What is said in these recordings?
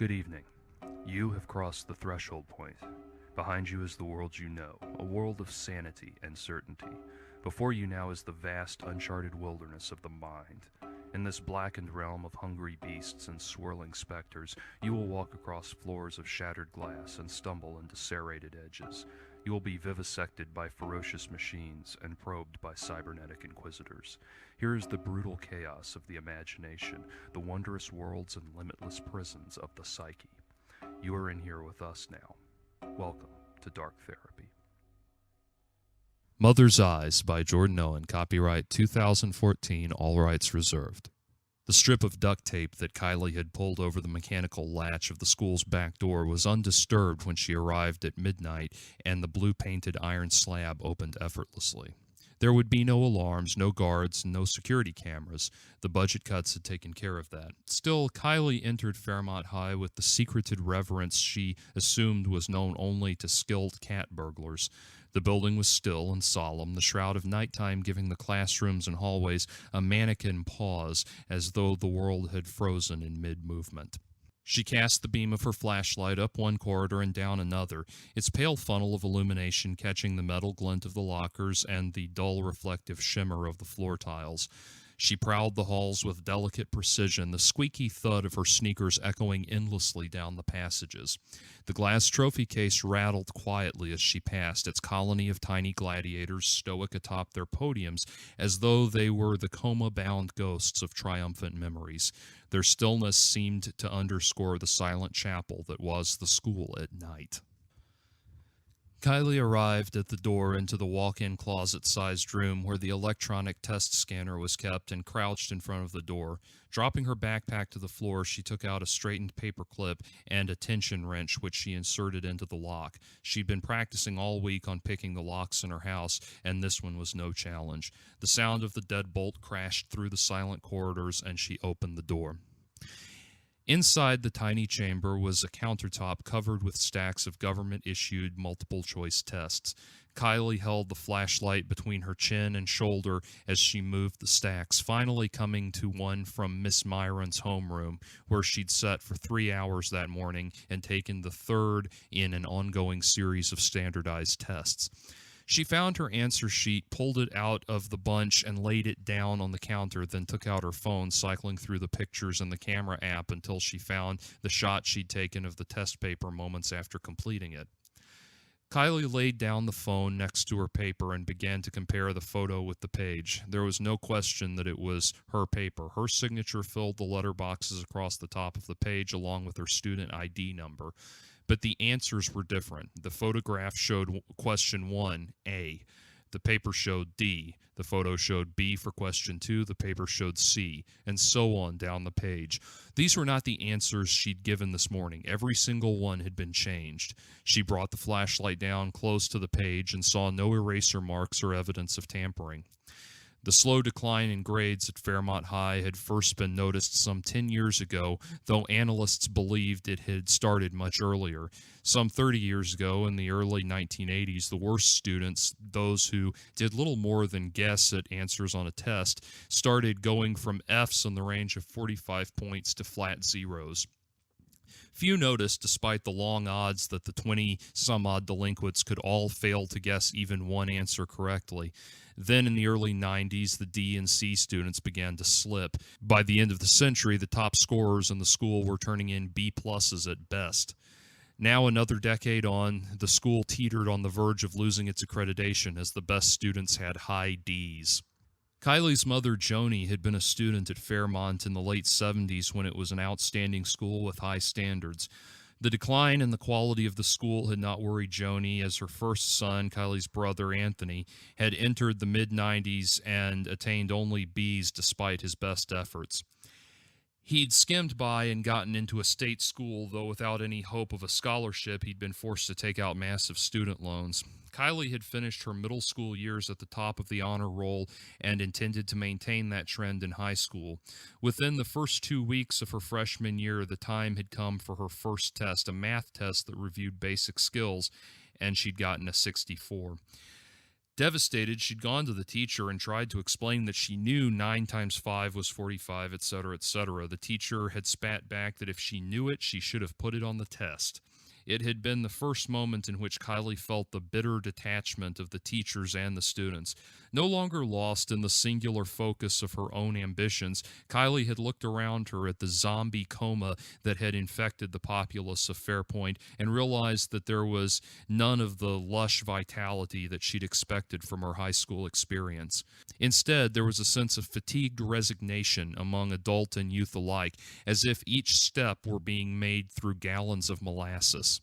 Good evening. You have crossed the threshold point. Behind you is the world you know, a world of sanity and certainty. Before you now is the vast, uncharted wilderness of the mind. In this blackened realm of hungry beasts and swirling specters, you will walk across floors of shattered glass and stumble into serrated edges. You will be vivisected by ferocious machines and probed by cybernetic inquisitors. Here is the brutal chaos of the imagination, the wondrous worlds and limitless prisons of the psyche. You are in here with us now. Welcome to Dark Therapy. Mother's Eyes by Jordan Owen, copyright 2014, all rights reserved. The strip of duct tape that Kylie had pulled over the mechanical latch of the school's back door was undisturbed when she arrived at midnight, and the blue-painted iron slab opened effortlessly. There would be no alarms, no guards, no security cameras. The budget cuts had taken care of that. Still, Kylie entered Fairmont High with the secreted reverence she assumed was known only to skilled cat burglars. The building was still and solemn, the shroud of nighttime giving the classrooms and hallways a mannequin pause, as though the world had frozen in mid-movement. She cast the beam of her flashlight up one corridor and down another, its pale funnel of illumination catching the metal glint of the lockers and the dull reflective shimmer of the floor tiles. She prowled the halls with delicate precision, the squeaky thud of her sneakers echoing endlessly down the passages. The glass trophy case rattled quietly as she passed, its colony of tiny gladiators stoic atop their podiums, as though they were the coma-bound ghosts of triumphant memories. Their stillness seemed to underscore the silent chapel that was the school at night. Kylie arrived at the door into the walk-in closet-sized room where the electronic test scanner was kept and crouched in front of the door. Dropping her backpack to the floor, she took out a straightened paper clip and a tension wrench, which she inserted into the lock. She'd been practicing all week on picking the locks in her house, and this one was no challenge. The sound of the deadbolt crashed through the silent corridors, and she opened the door. Inside the tiny chamber was a countertop covered with stacks of government-issued multiple-choice tests. Kylie held the flashlight between her chin and shoulder as she moved the stacks, finally coming to one from Miss Myron's homeroom, where she'd sat for 3 hours that morning and taken the third in an ongoing series of standardized tests. She found her answer sheet, pulled it out of the bunch, and laid it down on the counter, then took out her phone, cycling through the pictures in the camera app until she found the shot she'd taken of the test paper moments after completing it. Kylie laid down the phone next to her paper and began to compare the photo with the page. There was no question that it was her paper. Her signature filled the letter boxes across the top of the page along with her student ID number. But the answers were different. The photograph showed question 1, A. The paper showed D. The photo showed B for question 2. The paper showed C. And so on down the page. These were not the answers she'd given this morning. Every single one had been changed. She brought the flashlight down close to the page and saw no eraser marks or evidence of tampering. The slow decline in grades at Fairmont High had first been noticed some 10 years ago, though analysts believed it had started much earlier. Some 30 years ago, in the early 1980s, the worst students, those who did little more than guess at answers on a test, started going from Fs in the range of 45 points to flat zeros. Few noticed, despite the long odds, that the 20-some-odd delinquents could all fail to guess even one answer correctly. Then, in the early 90s, the D and C students began to slip. By the end of the century, the top scorers in the school were turning in B-pluses at best. Now, another decade on, the school teetered on the verge of losing its accreditation as the best students had high Ds. Kylie's mother, Joni, had been a student at Fairmont in the late 70s when it was an outstanding school with high standards. The decline in the quality of the school had not worried Joni, as her first son, Kylie's brother, Anthony, had entered the mid-90s and attained only Bs despite his best efforts. He'd skimmed by and gotten into a state school, though without any hope of a scholarship, he'd been forced to take out massive student loans. Kylie had finished her middle school years at the top of the honor roll and intended to maintain that trend in high school. Within the first 2 weeks of her freshman year, the time had come for her first test, a math test that reviewed basic skills, and she'd gotten a 64. Devastated, she'd gone to the teacher and tried to explain that she knew 9 times 5 was 45, etc., etc. The teacher had spat back that if she knew it, she should have put it on the test. It had been the first moment in which Kylie felt the bitter detachment of the teachers and the students. No longer lost in the singular focus of her own ambitions, Kylie had looked around her at the zombie coma that had infected the populace of Fairpoint and realized that there was none of the lush vitality that she'd expected from her high school experience. Instead, there was a sense of fatigued resignation among adult and youth alike, as if each step were being made through gallons of molasses.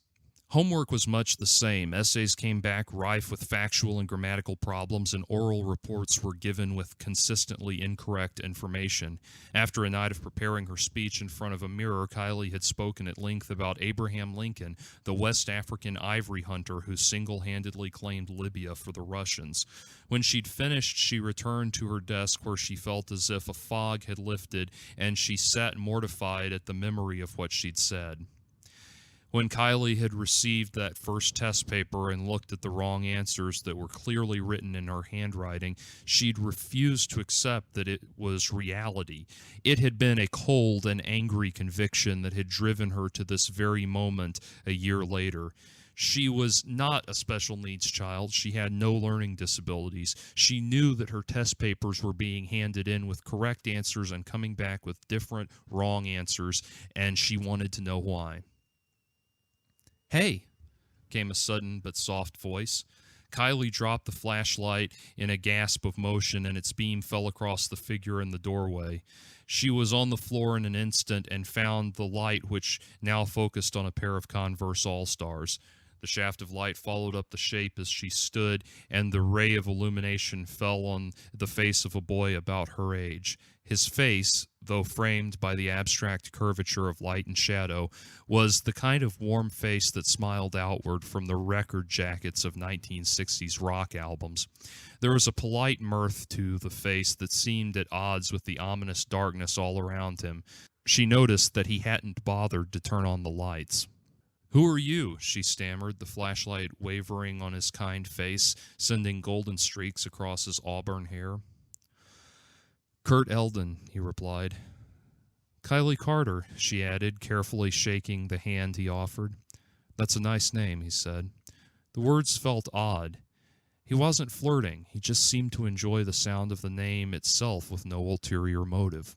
Homework was much the same. Essays came back rife with factual and grammatical problems, and oral reports were given with consistently incorrect information. After a night of preparing her speech in front of a mirror, Kylie had spoken at length about Abraham Lincoln, the West African ivory hunter who single-handedly claimed Libya for the Russians. When she'd finished, she returned to her desk where she felt as if a fog had lifted, and she sat mortified at the memory of what she'd said. When Kylie had received that first test paper and looked at the wrong answers that were clearly written in her handwriting, she'd refused to accept that it was reality. It had been a cold and angry conviction that had driven her to this very moment a year later. She was not a special needs child. She had no learning disabilities. She knew that her test papers were being handed in with correct answers and coming back with different wrong answers, and she wanted to know why. "Hey," came a sudden but soft voice. Kylie dropped the flashlight in a gasp of motion, and its beam fell across the figure in the doorway. She was on the floor in an instant and found the light, which now focused on a pair of Converse All-Stars. The shaft of light followed up the shape as she stood, and the ray of illumination fell on the face of a boy about her age. His face, though framed by the abstract curvature of light and shadow, was the kind of warm face that smiled outward from the record jackets of 1960s rock albums. There was a polite mirth to the face that seemed at odds with the ominous darkness all around him. She noticed that he hadn't bothered to turn on the lights. "Who are you?" she stammered, the flashlight wavering on his kind face, sending golden streaks across his auburn hair. "Kurt Eldon," he replied. "Kylie Carter," she added, carefully shaking the hand he offered. "That's a nice name," he said. The words felt odd. He wasn't flirting. He just seemed to enjoy the sound of the name itself with no ulterior motive.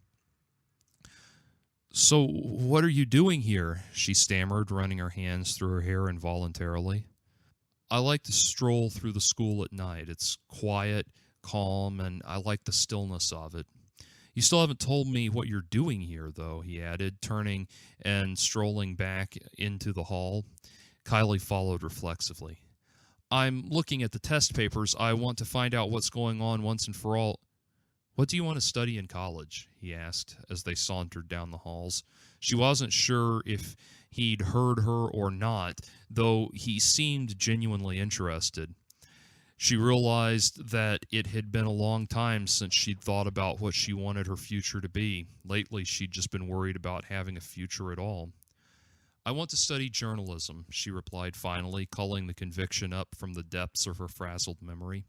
"So, what are you doing here?" she stammered, running her hands through her hair involuntarily. "I like to stroll through the school at night. It's quiet, calm, and I like the stillness of it. You still haven't told me what you're doing here, though," he added, turning and strolling back into the hall. Kylie followed reflexively. "I'm looking at the test papers. I want to find out what's going on once and for all." "What do you want to study in college?" he asked as they sauntered down the halls. She wasn't sure if he'd heard her or not, though he seemed genuinely interested. She realized that it had been a long time since she'd thought about what she wanted her future to be. Lately, she'd just been worried about having a future at all. "I want to study journalism," she replied finally, culling the conviction up from the depths of her frazzled memory.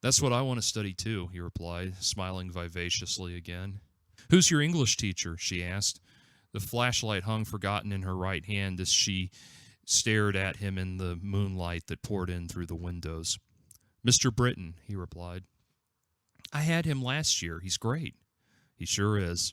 "That's what I want to study too," he replied, smiling vivaciously again. "Who's your English teacher?" she asked. The flashlight hung forgotten in her right hand as she stared at him in the moonlight that poured in through the windows. "Mr. Britton," he replied. "I had him last year. He's great." "He sure is."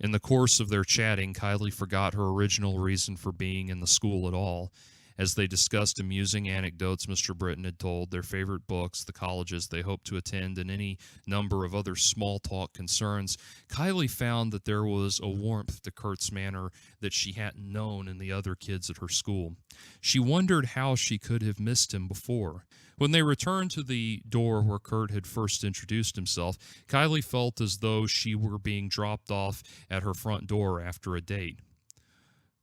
In the course of their chatting, Kylie forgot her original reason for being in the school at all. As they discussed amusing anecdotes Mr. Britton had told, their favorite books, the colleges they hoped to attend, and any number of other small-talk concerns, Kylie found that there was a warmth to Kurt's manner that she hadn't known in the other kids at her school. She wondered how she could have missed him before. When they returned to the door where Kurt had first introduced himself, Kylie felt as though she were being dropped off at her front door after a date.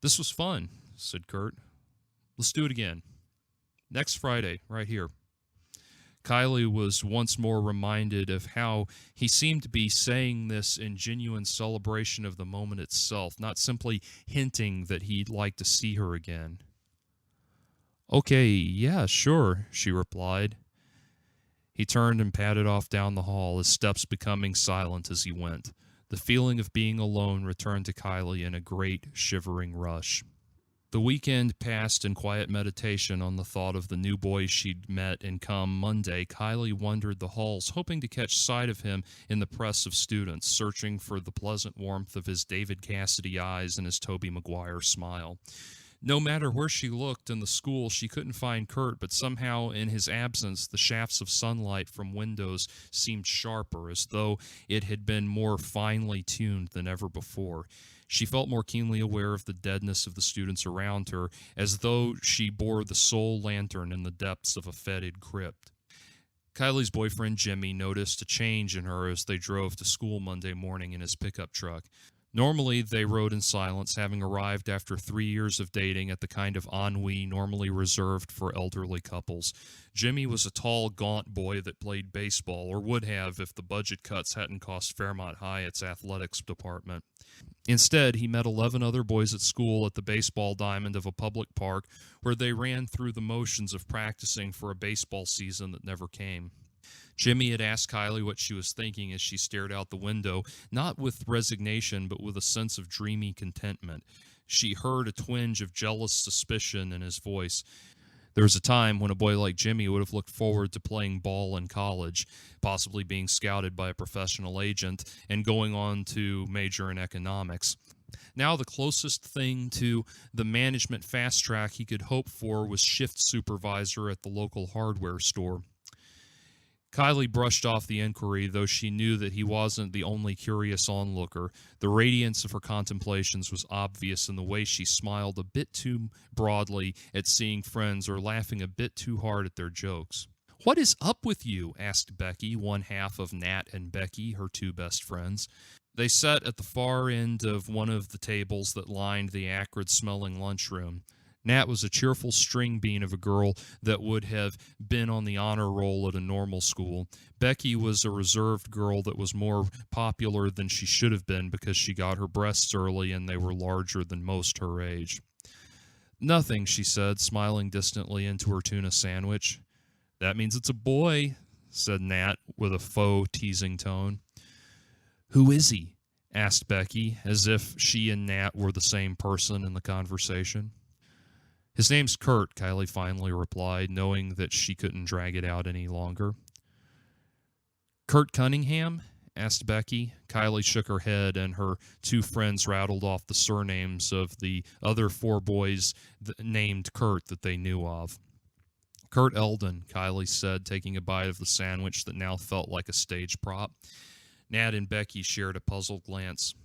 "This was fun," said Kurt. "Let's do it again. Next Friday, right here." Kylie was once more reminded of how he seemed to be saying this in genuine celebration of the moment itself, not simply hinting that he'd like to see her again. "Okay, yeah, sure," she replied. He turned and padded off down the hall, his steps becoming silent as he went. The feeling of being alone returned to Kylie in a great, shivering rush. The weekend passed in quiet meditation on the thought of the new boy she'd met, and come Monday, Kylie wandered the halls, hoping to catch sight of him in the press of students, searching for the pleasant warmth of his David Cassidy eyes and his Tobey Maguire smile. No matter where she looked in the school, she couldn't find Kurt, but somehow in his absence, the shafts of sunlight from windows seemed sharper, as though it had been more finely tuned than ever before. She felt more keenly aware of the deadness of the students around her, as though she bore the sole lantern in the depths of a fetid crypt. Kylie's boyfriend Jimmy noticed a change in her as they drove to school Monday morning in his pickup truck. Normally, they rode in silence, having arrived after 3 years of dating at the kind of ennui normally reserved for elderly couples. Jimmy was a tall, gaunt boy that played baseball, or would have if the budget cuts hadn't cost Fairmont High its athletics department. Instead, he met 11 other boys at school at the baseball diamond of a public park, where they ran through the motions of practicing for a baseball season that never came. Jimmy had asked Kylie what she was thinking as she stared out the window, not with resignation, but with a sense of dreamy contentment. She heard a twinge of jealous suspicion in his voice. There was a time when a boy like Jimmy would have looked forward to playing ball in college, possibly being scouted by a professional agent, and going on to major in economics. Now the closest thing to the management fast track he could hope for was shift supervisor at the local hardware store. Kylie brushed off the inquiry, though she knew that he wasn't the only curious onlooker. The radiance of her contemplations was obvious in the way she smiled a bit too broadly at seeing friends, or laughing a bit too hard at their jokes. "What is up with you?" asked Becky, one half of Nat and Becky, her two best friends. They sat at the far end of one of the tables that lined the acrid-smelling lunchroom. Nat was a cheerful string bean of a girl that would have been on the honor roll at a normal school. Becky was a reserved girl that was more popular than she should have been because she got her breasts early and they were larger than most her age. "Nothing," she said, smiling distantly into her tuna sandwich. "That means it's a boy," said Nat with a faux teasing tone. "Who is he?" asked Becky, as if she and Nat were the same person in the conversation. "His name's Kurt," Kylie finally replied, knowing that she couldn't drag it out any longer. "Kurt Cunningham?" asked Becky. Kylie shook her head, and her two friends rattled off the surnames of the other 4 boys named Kurt that they knew of. "Kurt Eldon," Kylie said, taking a bite of the sandwich that now felt like a stage prop. Nat and Becky shared a puzzled glance.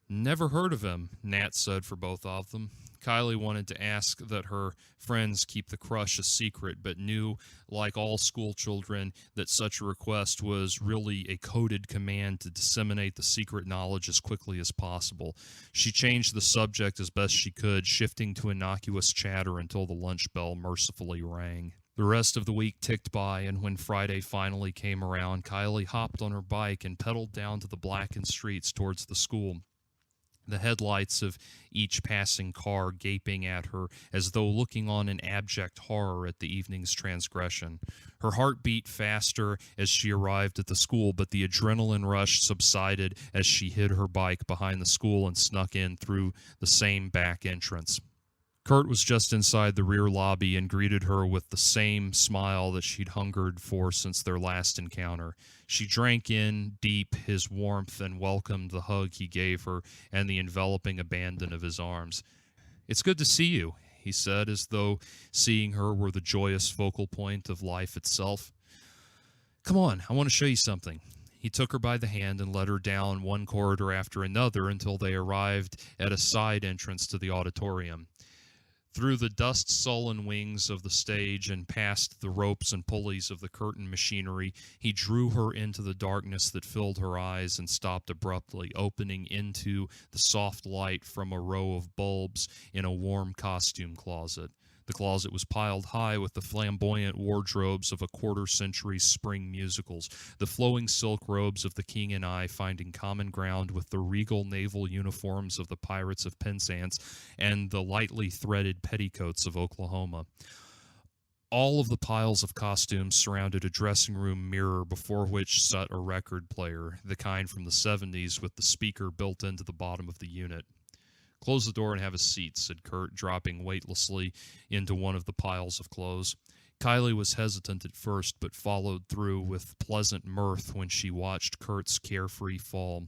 "Never heard of him," Nat said for both of them. Kylie wanted to ask that her friends keep the crush a secret, but knew, like all school children, that such a request was really a coded command to disseminate the secret knowledge as quickly as possible. She changed the subject as best she could, shifting to innocuous chatter until the lunch bell mercifully rang. The rest of the week ticked by, and when Friday finally came around, Kylie hopped on her bike and pedaled down to the blackened streets towards the school, the headlights of each passing car gaping at her as though looking on in abject horror at the evening's transgression. Her heart beat faster as she arrived at the school, but the adrenaline rush subsided as she hid her bike behind the school and snuck in through the same back entrance. Kurt was just inside the rear lobby and greeted her with the same smile that she'd hungered for since their last encounter. She drank in deep his warmth and welcomed the hug he gave her and the enveloping abandon of his arms. "It's good to see you," he said, as though seeing her were the joyous focal point of life itself. "Come on, I want to show you something." He took her by the hand and led her down one corridor after another until they arrived at a side entrance to the auditorium. Through the dust-sullen wings of the stage and past the ropes and pulleys of the curtain machinery, he drew her into the darkness that filled her eyes and stopped abruptly, opening into the soft light from a row of bulbs in a warm costume closet. The closet was piled high with the flamboyant wardrobes of a quarter-century spring musicals, the flowing silk robes of the king and I finding common ground with the regal naval uniforms of the pirates of Penzance and the lightly threaded petticoats of Oklahoma. All of the piles of costumes surrounded a dressing room mirror before which sat a record player, the kind from the 70s with the speaker built into the bottom of the unit. "Close the door and have a seat," said Kurt, dropping weightlessly into one of the piles of clothes. Kylie was hesitant at first, but followed through with pleasant mirth when she watched Kurt's carefree fall.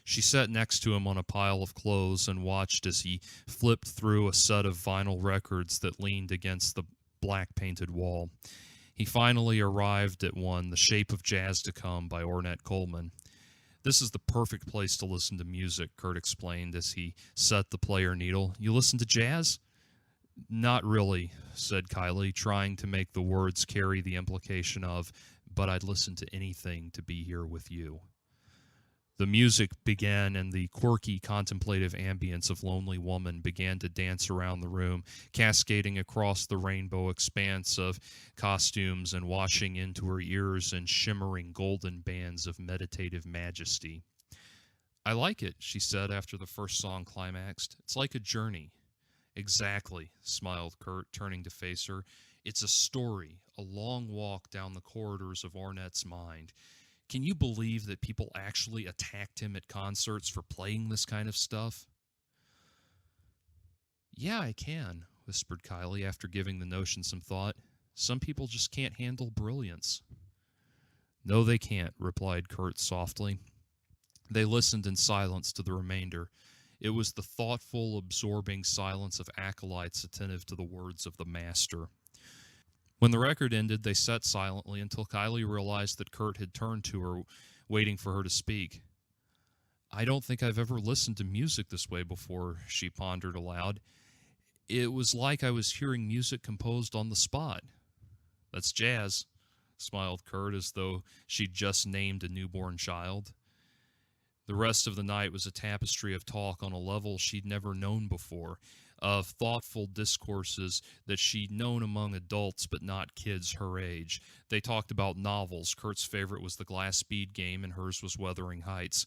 She sat next to him on a pile of clothes and watched as he flipped through a set of vinyl records that leaned against the black-painted wall. He finally arrived at one, "The Shape of Jazz to Come" by Ornette Coleman. "This is the perfect place to listen to music," Kurt explained as he set the player needle. "You listen to jazz?" "Not really," said Kylie, trying to make the words carry the implication of, "but I'd listen to anything to be here with you." The music began, and the quirky, contemplative ambience of Lonely Woman began to dance around the room, cascading across the rainbow expanse of costumes and washing into her ears in shimmering golden bands of meditative majesty. "I like it," she said after the first song climaxed. "It's like a journey." "Exactly," smiled Kurt, turning to face her. "It's a story, a long walk down the corridors of Ornette's mind. Can you believe that people actually attacked him at concerts for playing this kind of stuff?" "Yeah, I can," whispered Kylie after giving the notion some thought. "Some people just can't handle brilliance." "No, they can't," replied Kurt softly. They listened in silence to the remainder. It was the thoughtful, absorbing silence of acolytes attentive to the words of the master. When the record ended, they sat silently until Kylie realized that Kurt had turned to her, waiting for her to speak. "I don't think I've ever listened to music this way before," she pondered aloud. "It was like I was hearing music composed on the spot." "That's jazz," smiled Kurt, as though she'd just named a newborn child. The rest of the night was a tapestry of talk on a level she'd never known before, of thoughtful discourses that she'd known among adults but not kids her age. They talked about novels. Kurt's favorite was The Glass Speed Game, and hers was Wuthering Heights.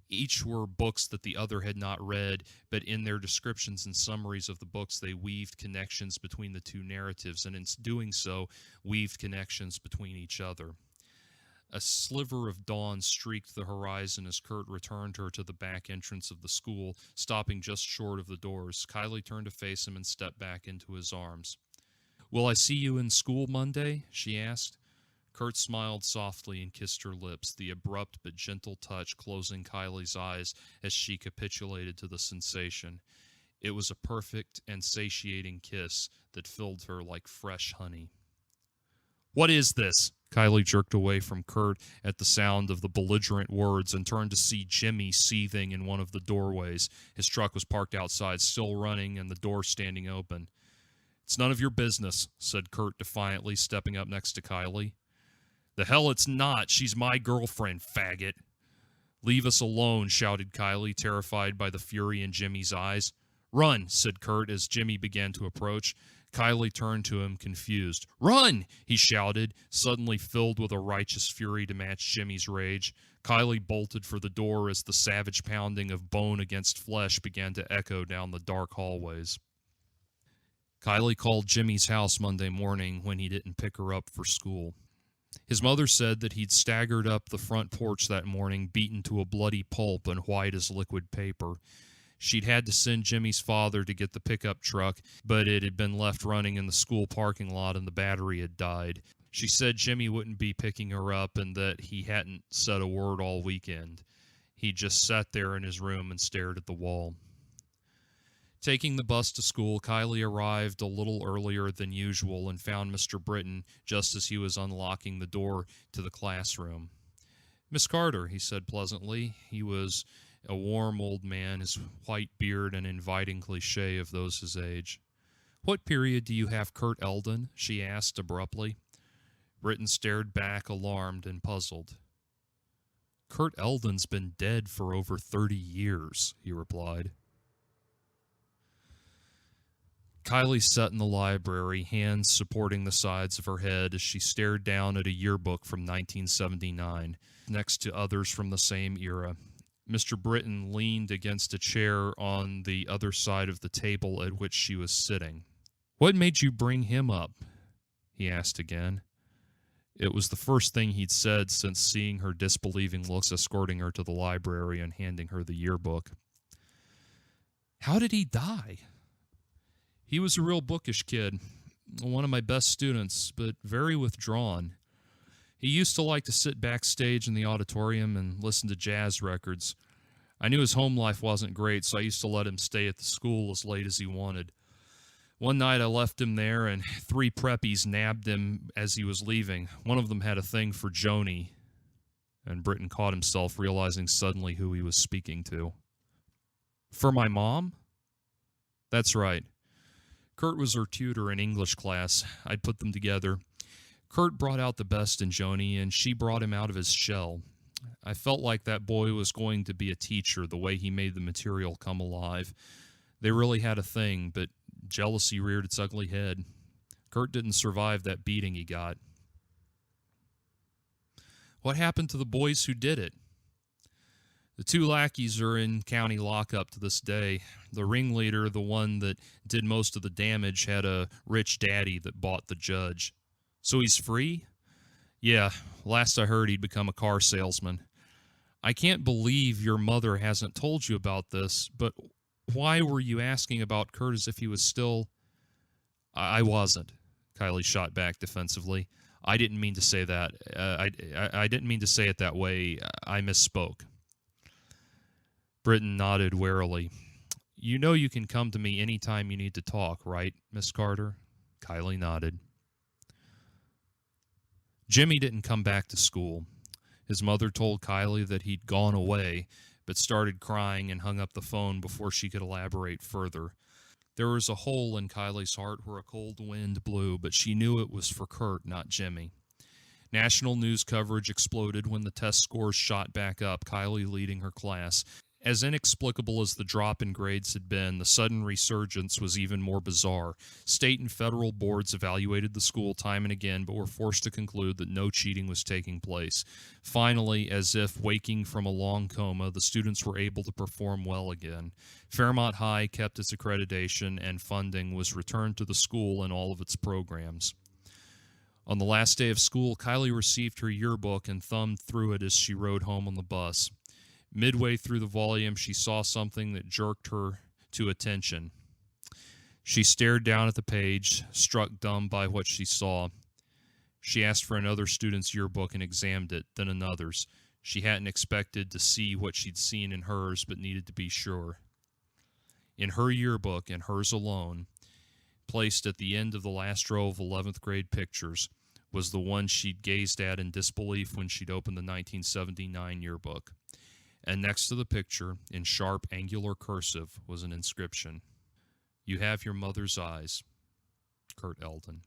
Each were books that the other had not read, but in their descriptions and summaries of the books they weaved connections between the two narratives, and in doing so, weaved connections between each other. A sliver of dawn streaked the horizon as Kurt returned her to the back entrance of the school, stopping just short of the doors. Kylie turned to face him and stepped back into his arms. "Will I see you in school Monday?" she asked. Kurt smiled softly and kissed her lips, the abrupt but gentle touch closing Kylie's eyes as she capitulated to the sensation. It was a perfect and satiating kiss that filled her like fresh honey. "What is this?" Kylie jerked away from Kurt at the sound of the belligerent words and turned to see Jimmy seething in one of the doorways. His truck was parked outside, still running, and the door standing open. "It's none of your business," said Kurt defiantly, stepping up next to Kylie. "The hell it's not. She's my girlfriend, faggot." "Leave us alone," shouted Kylie, terrified by the fury in Jimmy's eyes. "Run," said Kurt as Jimmy began to approach. Kylie turned to him, confused. "Run!" he shouted, suddenly filled with a righteous fury to match Jimmy's rage. Kylie bolted for the door as the savage pounding of bone against flesh began to echo down the dark hallways. Kylie called Jimmy's house Monday morning when he didn't pick her up for school. His mother said that he'd staggered up the front porch that morning, beaten to a bloody pulp and white as liquid paper. She'd had to send Jimmy's father to get the pickup truck, but it had been left running in the school parking lot and the battery had died. She said Jimmy wouldn't be picking her up and that he hadn't said a word all weekend. He just sat there in his room and stared at the wall. Taking the bus to school, Kylie arrived a little earlier than usual and found Mr. Britton just as he was unlocking the door to the classroom. "Miss Carter," he said pleasantly. He was a warm old man, his white beard an inviting cliché of those his age. "What period do you have Kurt Eldon?" she asked abruptly. Britton stared back, alarmed and puzzled. "Kurt Eldon's been dead for over 30 years, he replied. Kylie sat in the library, hands supporting the sides of her head as she stared down at a yearbook from 1979, next to others from the same era. Mr. Britton leaned against a chair on the other side of the table at which she was sitting. "What made you bring him up?" he asked again. It was the first thing he'd said since seeing her disbelieving looks escorting her to the library and handing her the yearbook. "How did he die?" "He was a real bookish kid, one of my best students, but very withdrawn. He used to like to sit backstage in the auditorium and listen to jazz records. I knew his home life wasn't great, so I used to let him stay at the school as late as he wanted. One night I left him there, and 3 preppies nabbed him as he was leaving. One of them had a thing for Joni." And Britton caught himself, realizing suddenly who he was speaking to. "For my mom?" "That's right. Kurt was her tutor in English class. I'd put them together. Kurt brought out the best in Joni, and she brought him out of his shell. I felt like that boy was going to be a teacher, the way he made the material come alive. They really had a thing, but jealousy reared its ugly head. Kurt didn't survive that beating he got." "What happened to the boys who did it?" "The 2 lackeys are in county lockup to this day. The ringleader, the one that did most of the damage, had a rich daddy that bought the judge." "So he's free?" "Yeah, last I heard he'd become a car salesman." "I can't believe your mother hasn't told you about this, but why were you asking about Kurt as if he was still—" I wasn't," Kylie shot back defensively. "I didn't mean to say that. I didn't mean to say it that way. I misspoke." Britton nodded warily. "You know you can come to me any time you need to talk, right, Miss Carter?" Kylie nodded. Jimmy didn't come back to school. His mother told Kylie that he'd gone away, but started crying and hung up the phone before she could elaborate further. There was a hole in Kylie's heart where a cold wind blew, but she knew it was for Kurt, not Jimmy. National news coverage exploded when the test scores shot back up, Kylie leading her class. As inexplicable as the drop in grades had been, the sudden resurgence was even more bizarre. State and federal boards evaluated the school time and again, but were forced to conclude that no cheating was taking place. Finally, as if waking from a long coma, the students were able to perform well again. Fairmont High kept its accreditation, and funding was returned to the school and all of its programs. On the last day of school, Kylie received her yearbook and thumbed through it as she rode home on the bus. Midway through the volume, she saw something that jerked her to attention. She stared down at the page, struck dumb by what she saw. She asked for another student's yearbook and examined it, then another's. She hadn't expected to see what she'd seen in hers, but needed to be sure. In her yearbook, and hers alone, placed at the end of the last row of 11th grade pictures, was the one she'd gazed at in disbelief when she'd opened the 1979 yearbook. And next to the picture, in sharp, angular cursive, was an inscription. "You have your mother's eyes, Kurt Eldon."